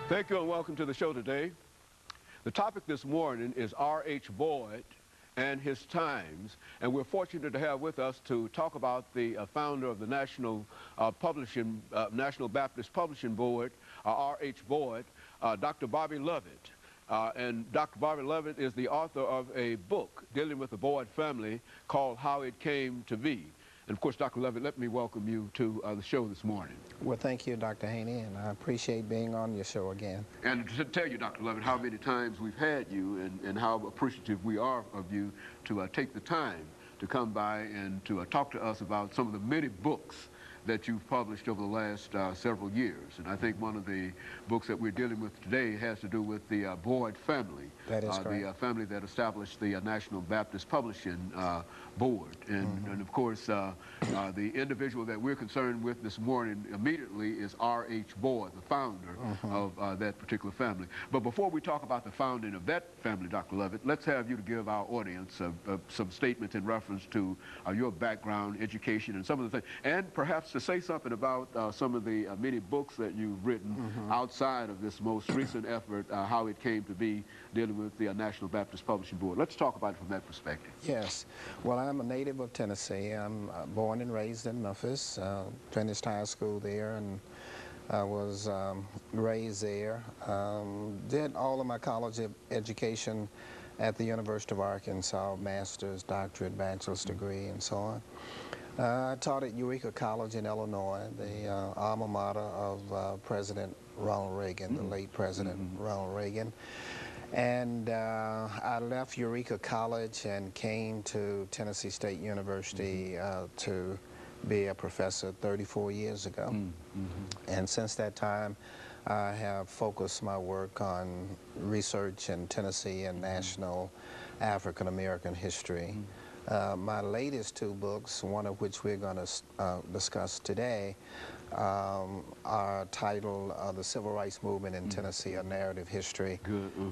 Thank you and welcome to the show today. The topic this morning is R.H. Boyd and his times, and we're fortunate to have with us to talk about the founder of the National Baptist Publishing Board, R.H. Boyd, Dr. BLovett. And Dr. BLovett is the author of a book dealing with the Boyd family called How It Came to Be. And of course, Dr. Lovett, let me welcome you to the show this morning. Well, thank you, Dr. Haney, and I appreciate being on your show again. And to tell you, Dr. Lovett, how many times we've had you and how appreciative we are of you to take the time to come by and to talk to us about some of the many books that you've published over the last several years. And I think one of the books that we're dealing with today has to do with the Boyd family. That is correct. The family that established the National Baptist Publishing Board. And of course, the individual that we're concerned with this morning immediately is R.H. Boyd, the founder of that particular family. But before we talk about the founding of that family, Dr. Lovett, let's have you to give our audience some statements in reference to your background, education, and some of the things, and perhaps to say something about some of the many books that you've written outside of this most recent effort, How It Came to Be, dealing with the National Baptist Publishing Board. Let's talk about it from that perspective. Yes. Well, I'm a native of Tennessee. I'm born and raised in Memphis, finished high school there, and I was raised there. Did all of my college education at the University of Arkansas, master's, doctorate, bachelor's degree, and so on. I taught at Eureka College in Illinois, the alma mater of President Ronald Reagan, the late President Ronald Reagan. And I left Eureka College and came to Tennessee State University to be a professor 34 years ago. And since that time, I have focused my work on research in Tennessee and national African American history. My latest two books, one of which we're going to discuss today, are titled The Civil Rights Movement in Tennessee, A Narrative History.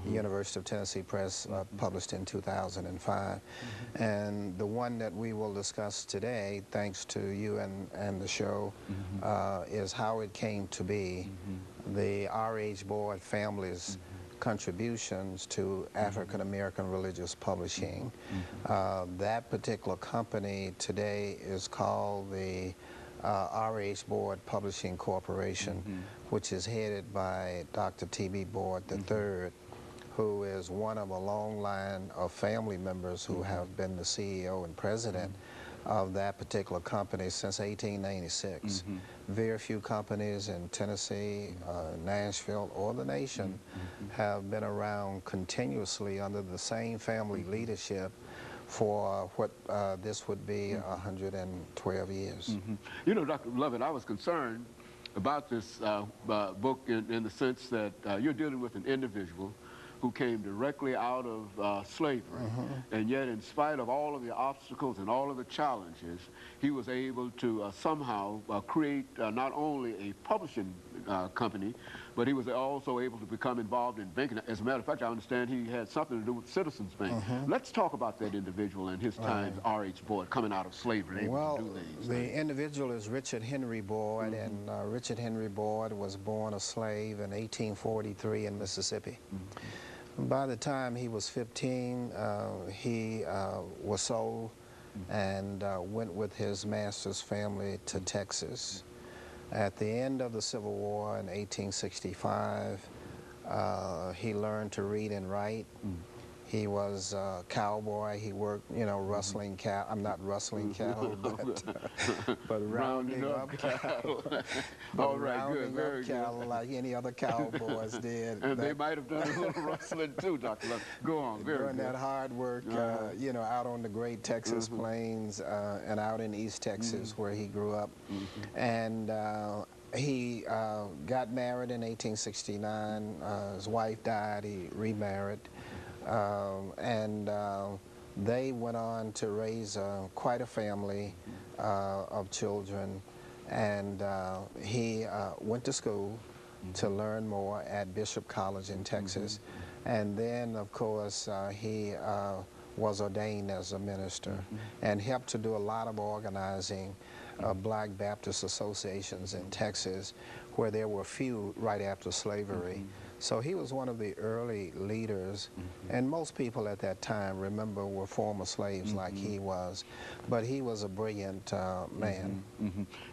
University of Tennessee Press, published in 2005. And the one that we will discuss today, thanks to you and the show, is How It Came to Be, the R.H. Boyd family's contributions to African American religious publishing. That particular company today is called the R.H. Boyd Publishing Corporation, which is headed by Dr. T.B. Boyd III, who is one of a long line of family members who have been the CEO and president of that particular company since 1896. Very few companies in Tennessee, Nashville, or the nation have been around continuously under the same family leadership for what this would be 112 years. You know, Dr. Lovett, I was concerned about this book in the sense that you're dealing with an individual who came directly out of slavery, and yet in spite of all of the obstacles and all of the challenges, he was able to somehow create not only a publishing company, but he was also able to become involved in banking. As a matter of fact, I understand he had something to do with Citizens Bank. Let's talk about that individual and his times, R.H. Boyd, coming out of slavery and able to do these things. The individual is Richard Henry Boyd, and Richard Henry Boyd was born a slave in 1843 in Mississippi. By the time he was 15, he was sold and went with his master's family to Texas. At the end of the Civil War in 1865, he learned to read and write. He was a cowboy. He worked, you know, rustling cattle. I'm not rustling cattle, but rounding up cattle. All right, good, very good. Cattle like any other cowboys did. And they might have done a little rustling too, Dr. Lovett. Go on, very good. Doing that hard work, you know, out on the great Texas plains and out in East Texas where he grew up. And he got married in 1869. His wife died. He remarried. And they went on to raise quite a family of children, and he went to school to learn more at Bishop College in Texas, and then of course he was ordained as a minister and helped to do a lot of organizing of Black Baptist associations in Texas, where there were few right after slavery. So he was one of the early leaders, and most people at that time, remember, were former slaves like he was. But he was a brilliant man.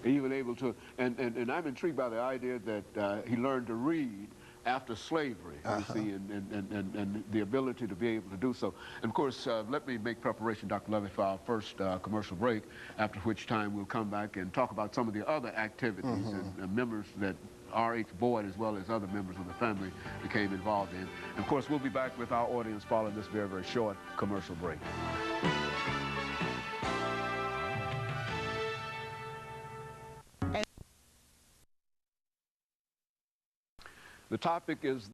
He was able to, and I'm intrigued by the idea that he learned to read after slavery, you see, and the ability to be able to do so. And of course, let me make preparation, Dr. Lovett, for our first commercial break, after which time we'll come back and talk about some of the other activities and members that R.H. Boyd, as well as other members of the family, became involved in. And of course, we'll be back with our audience following this very, very short commercial break. The topic is